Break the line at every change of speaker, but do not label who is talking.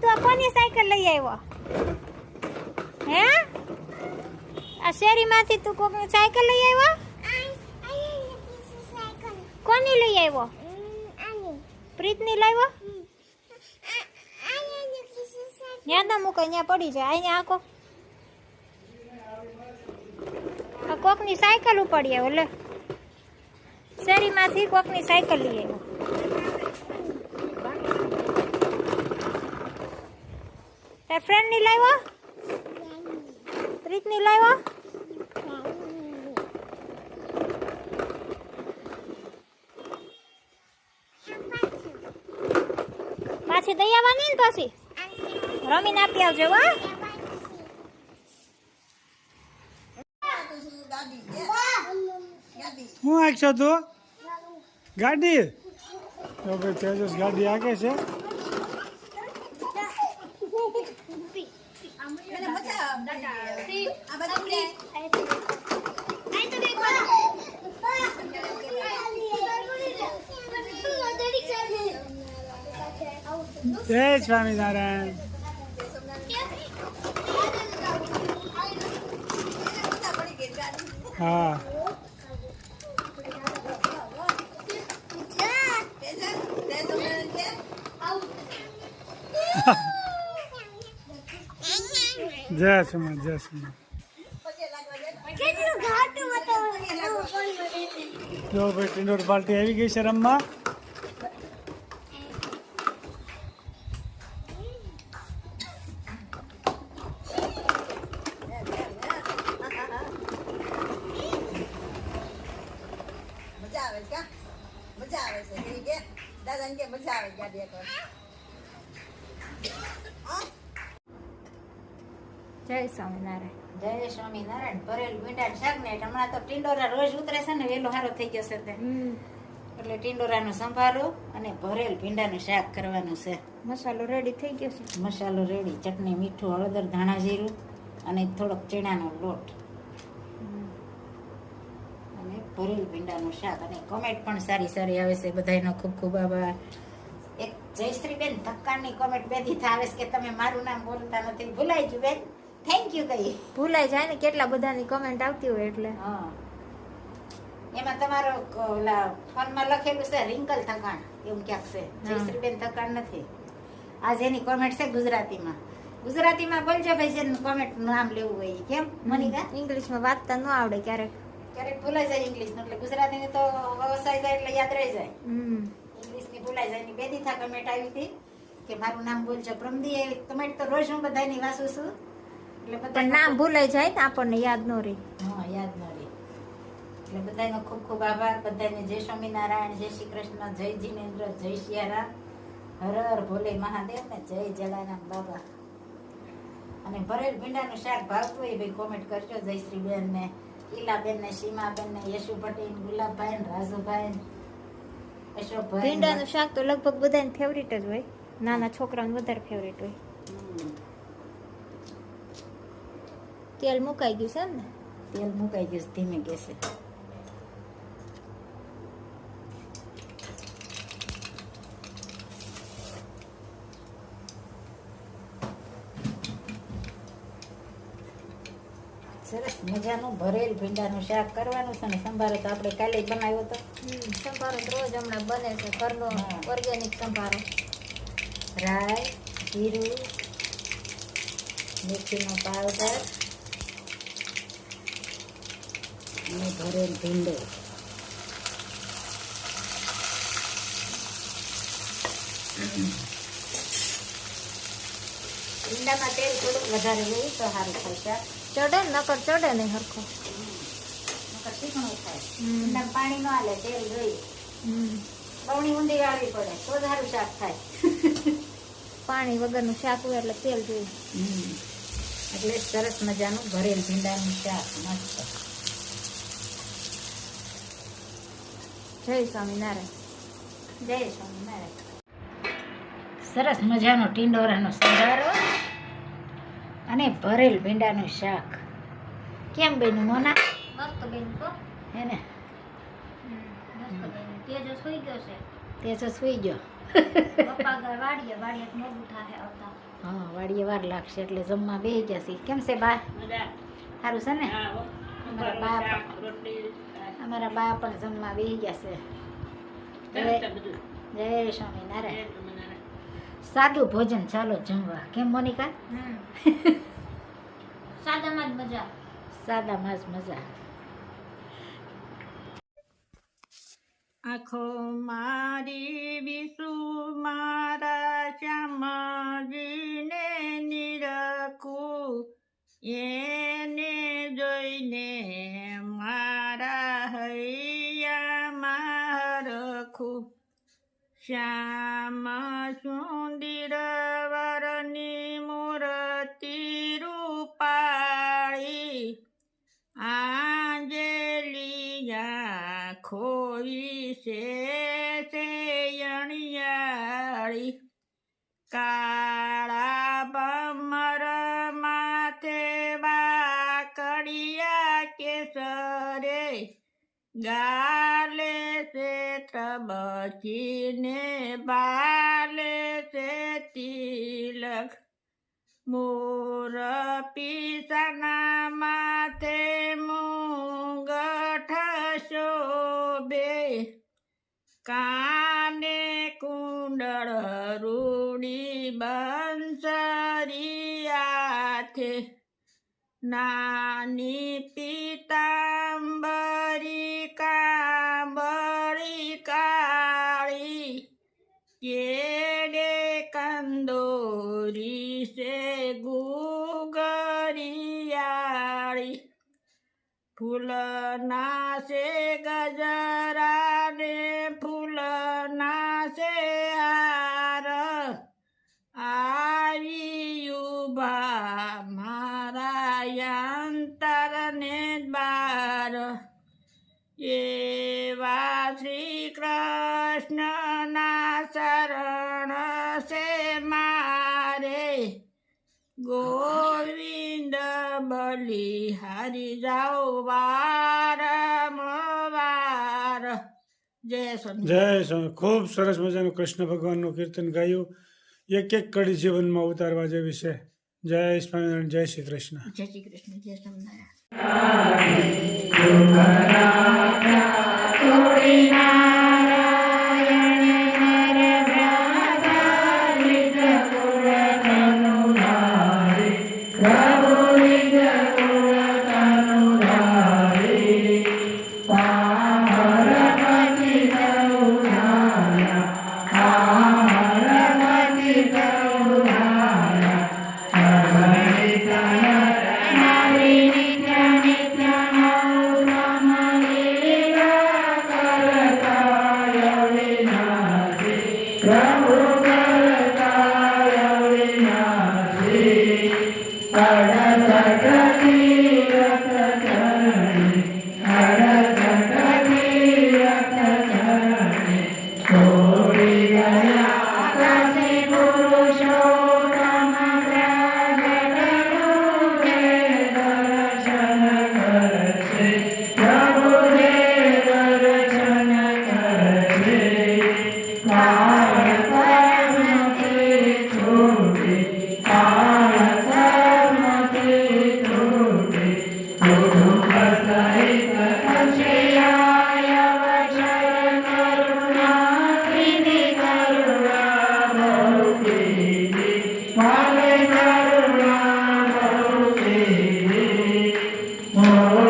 તું આ કોની સાયકલ લઈ આવ્યો હે? આ શેરીમાંથી તું કોકની સાયકલ લઈ આવ્યો? કોની લઈ આવ્યો? પ્રીતની લાવ્યો? ત્યાં ના મૂકો, ત્યાં પડી જાય. અહીંયા આખો આ કોકની સાયકલ ઉપાડી આવ્યો. લે, શેરીમાંથી કોકની સાયકલ લઈ આવ્યો. તાર ફ્રેન્ડની લાવ્યો? પ્રીતની લાવ્યો? પાછી દઈ આવવાની ને પાછી રમીને આપી આવજો. હા,
હું આખશો તું ગાડી તો ભાઈ તેજસ ગાડી આગે છે. જય સ્વામિનારાયણ. હા જય સુમન જય સુમન. જો ભાઈ ટિંડોર પાર્ટી આવી ગઈ છે રમવા.
જય સ્વામિનારાયણ.
જય સ્વામિનારાયણ. ભરેલ ભીંડા શાક ને હમણાં તો ટિંડોરા રોજ ઉતરે છે ને, વેલો સારો થઈ ગયો છે તે. એટલે ટિંડોરાનો સંભારો અને ભરેલ ભીંડાનું શાક કરવાનું છે.
મસાલો રેડી થઈ ગયો છે.
મસાલો રેડી, ચટણી, મીઠું, હળદર, ધાણા જીરું અને થોડોક ચણાનો લોટ અને ભરેલ ભીંડાનું શાક. અને કોમેન્ટ પણ સારી સારી આવે છે, બધાયનો ખૂબ ખૂબ આભાર. એક જયશ્રીબેન ધક્કાની કોમેન્ટ બેથી આવે છે કે તમે મારું નામ બોલતા નથી, ભૂલાઈ ગયું બેન, થેન્ક યુ કઈ.
ભૂલાઈ જાય ને, કેટલા બધાની કમેન્ટ આવતી હોય એટલે.
હા, એમાં તમારો ઓલા ફોનમાં લખેલું છે રિંકલ થકાણ, એવું ક્યાંક છે. જયશ્રીબેન થકાણ નથી. આજે એની કોમેન્ટ છે ગુજરાતીમાં. ગુજરાતીમાં બોલજો ભાઈ, જેનું કોમેન્ટ નામ લેવું હોય. કેમ મનિકા?
ઇંગ્લિશમાં વાંચતા ન આવડે ક્યારેક.
ક્યારેક ભૂલાઈ જાય ઇંગ્લિશ નું, એટલે ગુજરાતીની તો વ્યવસાય જાય એટલે યાદ રહી જાય. ઇંગ્લિશની ભૂલાઈ જાય. બે દીથા કમેન્ટ આવી હતી કે મારું નામ બોલજો. પ્રમદી એવી કમેન્ટ તો રોજ હું બધાની વાંચું છું, એટલે
પણ
બધા
નામ ભૂલાઈ જાય ને આપણને યાદ ન રહે.
હા, યાદ ન રહે. એટલે બધાનો ખૂબ ખૂબ આભાર. બધાને જય સ્વામિનારાયણ, જય શ્રી કૃષ્ણ, જય જીનેન્દ્ર, જય સિયારામ, હર હર ભોલે મહાદેવ ને જય જલારામ બાબા. અને ભરેલ ભીંડાનું શાક ભાવતું હોય ભાઈ કોમેન્ટ કરજો. જયશ્રીબેન ને, ઈલાબેન ને, સીમાબેન ને, યશુ પટેલ, ગુલાબભાઈ ને, રાજુભાઈ ને, અશોકભાઈ.
ભીંડાનું શાક તો લગભગ બધાને ફેવરિટ જ હોય. નાના છોકરાઓને વધારે ફેવરિટ હોય. તેલ મુકાઈ ગયું છે ને?
તેલ મુકાઈ ગયું છે, ધીમે ગેસે. સરસ મજાનું ભરેલ ભીંડાનું શાક કરવાનું છે. ને સંભારો તો આપણે કાલે જ બનાવ્યો હતો.
સંભારો તો રોજ હમણાં બને છે, ઘરનો ઓર્ગેનિક સંભારો.
રાઈ, જીરું, મેથીનો પાવડર અને ભરેલ ભીંડો. ભીંડામાં તેલ થોડુંક વધારે હોય તો સારું થાય.
ચડે ને, નકર ચડે નહીં હરખો.
નકર ચીકણું થાય. ભીંડામાં પાણી ન હાલે, તેલ જોઈએ. બવણી ઊંધી વાળવી પડે તો જ સારું શાક થાય.
પાણી વગરનું શાક હોય એટલે તેલ જોઈએ.
એટલે સરસ મજાનું ભરેલ ભીંડાનું શાક મસ્ત.
જય સ્વામિનારાયણ.
જય સ્વામિનારાયણ. સરસ મજાનો ટિંડોરાનો સંભારો અને ભરેલ ભીંડાનું શાક. કેમ બન્યું મોના?
મસ્ત બેન તો
હે ને?
મસ્ત બેન. તેજો સુઈ ગયો છે.
તે તો સુઈ ગયો.
પપ્પા ગયા વાડીએ મોડું થાય આવતા.
હા વાડીએ વાર લાગશે એટલે જમવા બેસી જશે. કેમ છે બા? સારું છે ને? અમારા બા પણ જમવા બેસી જશે. જય સ્વામિનારાયણ. સાદું ભોજન ચાલો જમવા. કેમ મોનિકા?
સાદામાં જ મજા.
સાદામાં જ મજા.
આંખો મારી વિસુ મારા શ્યામજીને નિરખું, એને જોઈને મારા હૈયામાં રખું. શ્યામ સુંદર વરની મૂર્તિ રૂપાળી, આંજલિયા ખોઈ છે અણિયાળી. કાળા ભમર માથે વાકડિયા કેસરે, ગાલે છે ત્રબચીને બાલે છે તિલક. મોર પીસાના માથે મુંગઠ શોભે, કાને કુંડળ રૂડી બંસરી હાથે. નાની પીતાંબરી કાંબળી કાળી, કેડે કંદોરી છે ગુગરિયાળી. ફૂલના છે ગજરા ને ફૂલના છે હાર, આવી ઉભા મારા અંતરને બાર. એવા શ્રી કૃષ્ણના શરણ છે મારે, ગોવિંદ બલિહારી જાઓ વારંવાર. જય સ્વામી.
જય સ્વામી. ખૂબ સરસ મજાનું કૃષ્ણ ભગવાનનું કીર્તન ગાયું. એક એક કડી જીવનમાં ઉતારવા જેવી છે. જય સ્વામિનારાયણ. જય શ્રી કૃષ્ણ.
જય શ્રી કૃષ્ણ. જય સ્વામિનારાયણ.
Oh